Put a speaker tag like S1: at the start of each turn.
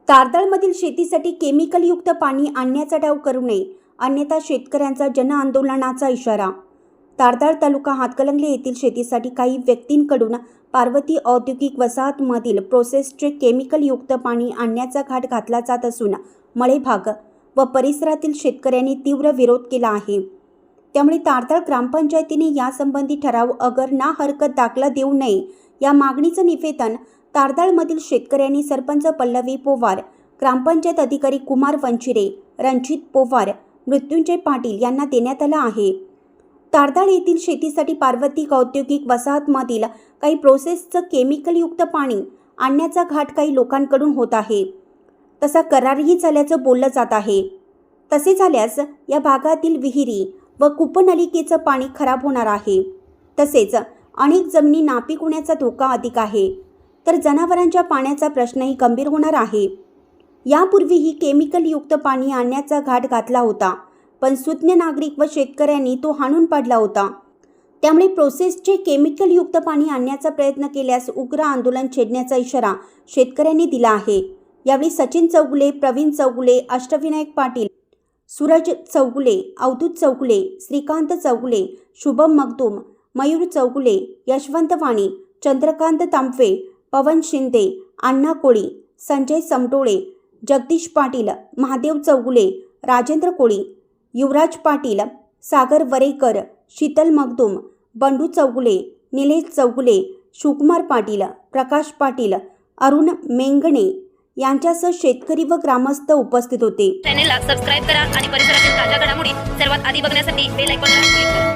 S1: तारदाळमधील शेतीसाठी केमिकलयुक्त पाणी आणण्याचा डाव करू नये, अन्यथा शेतकऱ्यांचा जनआंदोलनाचा इशारा. तारदाळ तालुका हातकणंगले येथील शेतीसाठी काही व्यक्तींकडून पार्वती औद्योगिक वसाहतमधील प्रोसेसचे केमिकलयुक्त पाणी आणण्याचा घाट घातला जात असून मळे भाग व परिसरातील शेतकऱ्यांनी तीव्र विरोध केला आहे. त्यामुळे तारदाळ ग्रामपंचायतीने यासंबंधी ठराव अगर ना हरकत दाखला देऊ नये या मागणीचं निवेदन तारदाळमधील शेतकऱ्यांनी सरपंच पल्लवी पोवार, ग्रामपंचायत अधिकारी कुमार वंचिरे, रणजित पोवार, मृत्युंजय पाटील यांना देण्यात आलं आहे. तारदाळ येथील शेतीसाठी पार्वती औद्योगिक वसाहतमधील काही प्रोसेसचं केमिकलयुक्त पाणी आणण्याचा घाट काही लोकांकडून होत आहे. तसा करारही झाल्याचं बोललं जात आहे. तसे झाल्यास या भागातील विहिरी व कूपनलिकेचं पाणी खराब होणार आहे. तसेच अनेक जमिनी नापीक होण्याचा धोका अधिक आहे. तर जनावरांच्या पाण्याचा प्रश्नही गंभीर होणार आहे. यापूर्वीही केमिकलयुक्त पाणी आणण्याचा घाट घातला होता, पण सुज्ञ नागरिक व शेतकऱ्यांनी तो हाणून पाडला होता. त्यामुळे प्रोसेसचे केमिकलयुक्त पाणी आणण्याचा प्रयत्न केल्यास उग्र आंदोलन छेडण्याचा इशारा शेतकऱ्यांनी दिला आहे. यावेळी सचिन चौगुले, प्रवीण चौगुले, अष्टविनायक पाटील, सूरज चौगुले, अवधूत चौगुले, श्रीकांत चौगुले, शुभम मगदूम, मयूर चौगुले, यशवंत वाणी, चंद्रकांत तांबवे, पवन शिंदे, अण्णा कोळी, संजय समडोळे, जगदीश पाटील, महादेव चौगुले, राजेंद्र कोळी, युवराज पाटील, सागर वरेकर, शीतल मगदूम, बंडू चौगुले, निलेश चौगुले, शिवकुमार पाटील, प्रकाश पाटील, अरुण मेंगणे यांच्यासह शेतकरी व ग्रामस्थ उपस्थित होते.
S2: चॅनलला सबस्क्राइब करा आणि परिसरातील ताज्या घडामोडी सर्वात आधी बघण्यासाठी बेल आयकॉनला क्लिक करा.